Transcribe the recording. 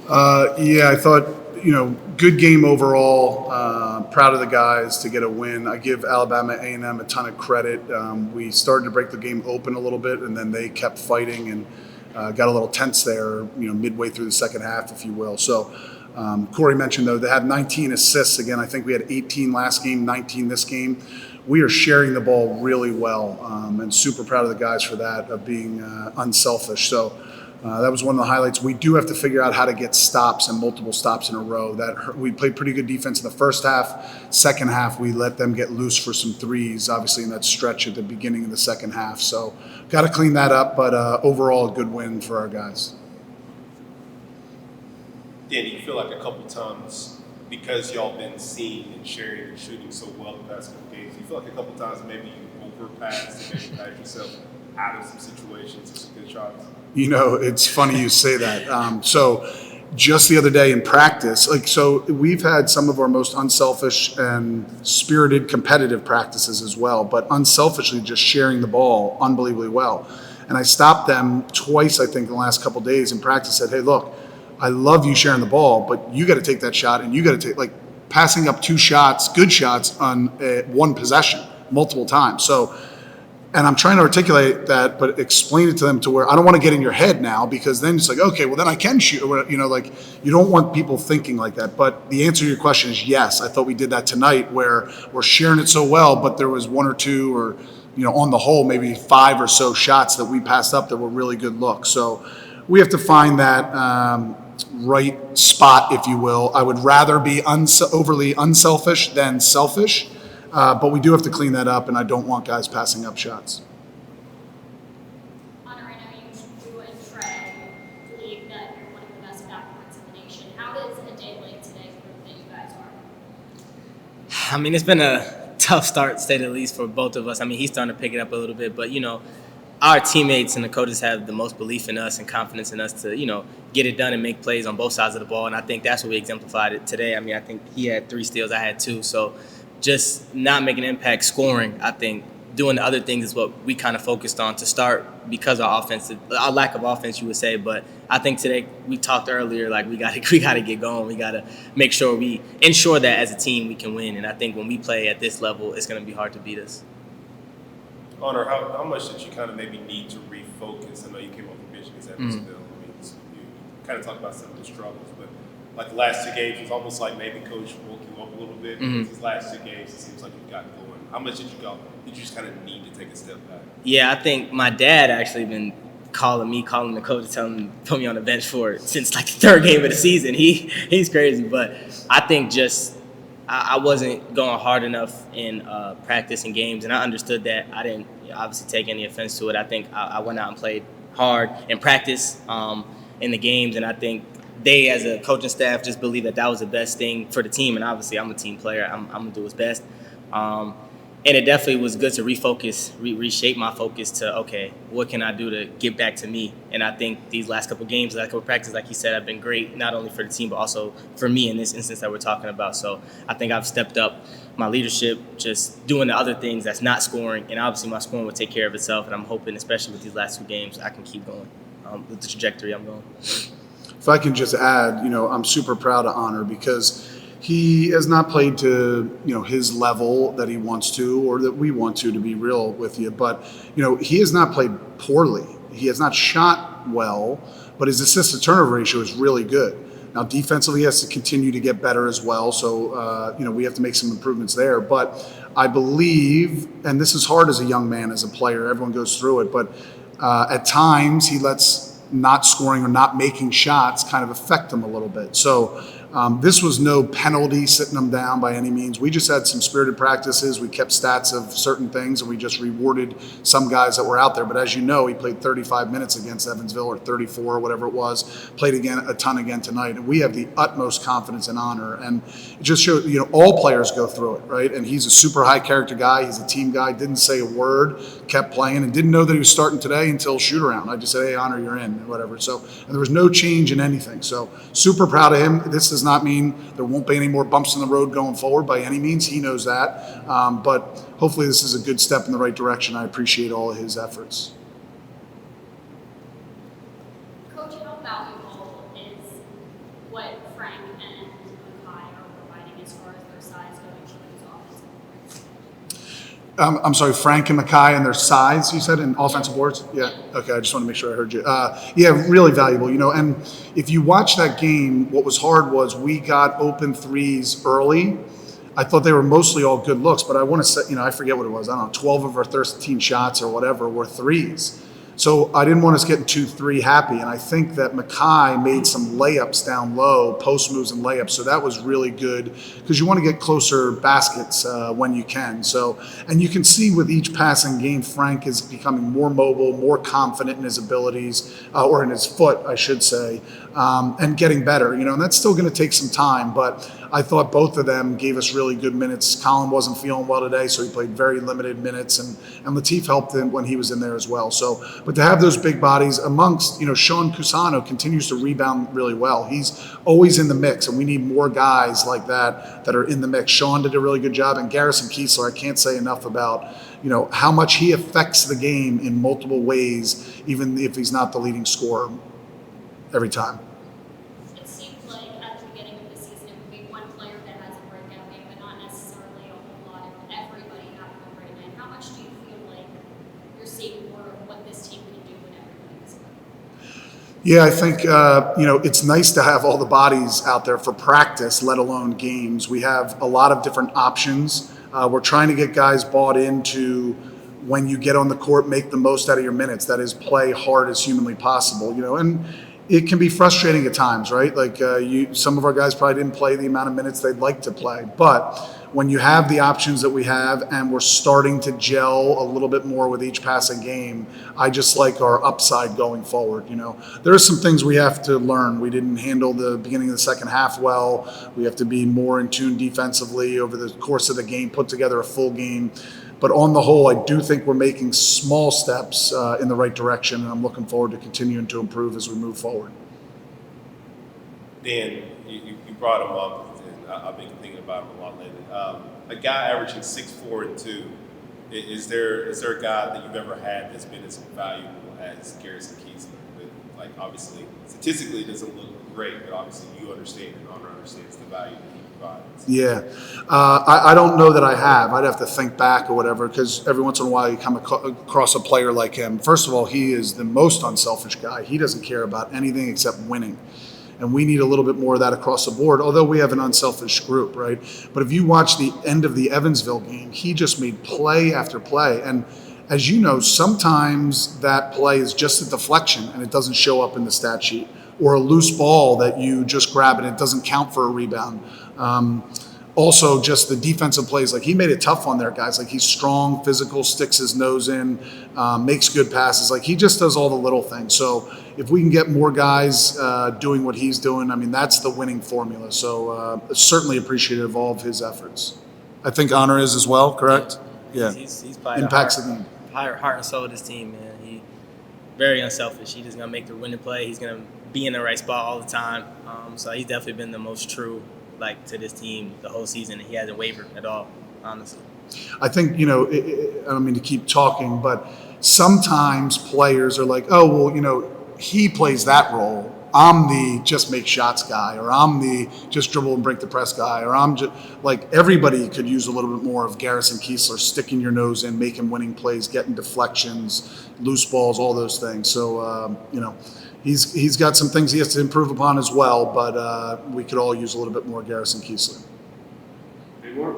Yeah, I thought, good game overall. Proud of the guys to get a win. I give Alabama A&M a ton of credit. We started to break the game open a little bit, and then they kept fighting and got a little tense there, midway through the second half, if you will. So Corey mentioned, though, they had 19 assists. Again, I think we had 18 last game, 19 this game. We are sharing the ball really well, and super proud of the guys for that, of being unselfish. So that was one of the highlights. We do have to figure out how to get stops and multiple stops in a row. We played pretty good defense in the first half. Second half, we let them get loose for some threes, obviously in that stretch at the beginning of the second half. So got to clean that up, but overall a good win for our guys. Danny, you feel like a couple times, because y'all been seen and sharing and shooting so well the past couple games, you feel like a couple times maybe you overpassed and maybe backed yourself out of some situations and some good shots? It's funny you say that. So just the other day in practice, we've had some of our most unselfish and spirited competitive practices as well, but unselfishly just sharing the ball unbelievably well. And I stopped them twice, I think, in the last couple of days in practice, said, hey, look, I love you sharing the ball, but you got to take that shot, and you got to take, passing up two shots, good shots on one possession multiple times. So, and I'm trying to articulate that, but explain it to them to where I don't want to get in your head now, because then it's like, okay, well then I can shoot. You don't want people thinking like that. But the answer to your question is yes. I thought we did that tonight, where we're sharing it so well, but there was one or two, or on the whole, maybe 5 or so shots that we passed up that were really good looks. So we have to find that right spot, if you will. I would rather be overly unselfish than selfish. But we do have to clean that up, and I don't want guys passing up shots. Honor, I know you and Trey believe that you're one of the best backcourts in the nation. How does a day like today prove that you guys are? I mean, it's been a tough start, to say the least, for both of us. I mean, he's starting to pick it up a little bit, but, our teammates and the coaches have the most belief in us and confidence in us to, get it done and make plays on both sides of the ball, and I think that's what we exemplified it today. I mean, I think he had 3 steals, I had 2, so just not making an impact scoring, I think doing the other things is what we kind of focused on to start, because our lack of offense, you would say. But I think today, we talked earlier, we got to get going. We got to make sure we ensure that as a team we can win. And I think when we play at this level, it's going to be hard to beat us. Honor, how much did you kind of maybe need to refocus? I know you came off the bench against Evansville. I mean, you kind of talked about some of the struggles, but the last 2 games, it's almost like maybe Coach woke you up a little bit. Mm-hmm. These last 2 games, it seems like you've gotten going. How much did you just kind of need to take a step back? Yeah, I think my dad actually been calling the coach, telling him to put me on the bench since the 3rd game of the season. He's crazy, but I think I wasn't going hard enough in practice and games, and I understood that. I didn't obviously take any offense to it. I think I went out and played hard in practice in the games, and I think they, as a coaching staff, just believe that was the best thing for the team. And obviously, I'm a team player. I'm going to do what's best. And it definitely was good to refocus, reshape my focus to, okay, what can I do to get back to me? And I think these last couple games, last couple practices, like you said, have been great, not only for the team, but also for me in this instance that we're talking about. So I think I've stepped up my leadership, just doing the other things that's not scoring. And obviously, my scoring will take care of itself. And I'm hoping, especially with these last 2 games, I can keep going with the trajectory I'm going. If I can just add, I'm super proud of Honor, because he has not played to, his level that he wants to, or that we want to be real with you. But, he has not played poorly. He has not shot well, but his assist to turnover ratio is really good. Now, defensively, he has to continue to get better as well. So, we have to make some improvements there. But I believe, and this is hard as a young man, as a player, everyone goes through it, but at times he lets not scoring or not making shots kind of affect him a little bit. So this was no penalty sitting him down by any means. We just had some spirited practices. We kept stats of certain things, and we just rewarded some guys that were out there. But as you know, he played 35 minutes against Evansville, or 34, or whatever it was, played a ton again tonight. And we have the utmost confidence in Honor. And it just shows, all players go through it, right? And he's a super high character guy. He's a team guy, didn't say a word, kept playing, and didn't know that he was starting today until shoot around. I just said, hey, Honor, you're in, or whatever. So, and there was no change in anything. So super proud of him. This does not mean there won't be any more bumps in the road going forward by any means. He knows that. But hopefully this is a good step in the right direction. I appreciate all of his efforts. Coach, how valuable is what Frank and Makai are providing as far as their size going to those offensive boards? I'm sorry, Frank and Makai and their size, you said, in offensive boards? Yeah. Okay, I just want to make sure I heard you. Yeah, really valuable, and if you watch that game, what was hard was we got open threes early. I thought they were mostly all good looks, but I want to say, I forget what it was. I don't know, 12 of our 13 shots or whatever were threes. So I didn't want us getting 2-3 happy. And I think that Makai made some layups down low, post moves and layups. So that was really good because you want to get closer baskets when you can. So, and you can see with each passing game, Frank is becoming more mobile, more confident in his abilities, or in his foot, I should say, and getting better, and that's still going to take some time. But I thought both of them gave us really good minutes. Colin wasn't feeling well today, so he played very limited minutes, and Latif helped him when he was in there as well. So, but to have those big bodies amongst, Sean Cusano continues to rebound really well. He's always in the mix, and we need more guys like that are in the mix. Sean did a really good job, and Garrison Kiesler, I can't say enough about, how much he affects the game in multiple ways, even if he's not the leading scorer every time. It seems like at the beginning of the season, it would be one player that has a breakout game, but not necessarily a whole lot of everybody having a great night. How much do you feel like you're seeing more of what this team can do when everybody's playing? Yeah, I think, it's nice to have all the bodies out there for practice, let alone games. We have a lot of different options. We're trying to get guys bought into when you get on the court, make the most out of your minutes. That is, play hard as humanly possible, and it can be frustrating at times, right? Like some of our guys probably didn't play the amount of minutes they'd like to play. But when you have the options that we have and we're starting to gel a little bit more with each passing game, I just like our upside going forward. There are some things we have to learn. We didn't handle the beginning of the second half well. We have to be more in tune defensively over the course of the game, put together a full game. But on the whole, I do think we're making small steps in the right direction, and I'm looking forward to continuing to improve as we move forward. Dan, you brought him up, and I've been thinking about him a lot lately. A guy averaging 6'4" and 2. Is there a guy that you've ever had that's been as valuable as Garrison Kiesler? Like, obviously, statistically, it doesn't look great, but obviously you understand and Honor understands the value that he provides. Yeah. I don't know that I have. I'd have to think back or whatever, because every once in a while you come across a player like him. First of all, he is the most unselfish guy. He doesn't care about anything except winning. And we need a little bit more of that across the board, although we have an unselfish group, right? But if you watch the end of the Evansville game, he just made play after play. And as you know, sometimes that play is just a deflection and it doesn't show up in the stat sheet, or a loose ball that you just grab and it doesn't count for a rebound. Also, just the defensive plays, like he made it tough on their guys. Like he's strong, physical, sticks his nose in, makes good passes. Like he just does all the little things. So if we can get more guys doing what he's doing, I mean, that's the winning formula. So certainly appreciative of all of his efforts. I think Honor is as well, correct? Yeah. He's probably impacts the the game. heart and soul of this team, man. He very unselfish. He's just gonna make the winning play. He's gonna be in the right spot all the time. So he's definitely been the most true, to this team the whole season. He hasn't wavered at all, honestly. I think, I don't mean to keep talking, but sometimes players are like, oh, well, he plays that role. I'm the just make shots guy, or I'm the just dribble and break the press guy, or I'm just like, everybody could use a little bit more of Garrison Kiesler sticking your nose in, making winning plays, getting deflections, loose balls, all those things. So, he's got some things he has to improve upon as well, but we could all use a little bit more Garrison Kiesler. Any more?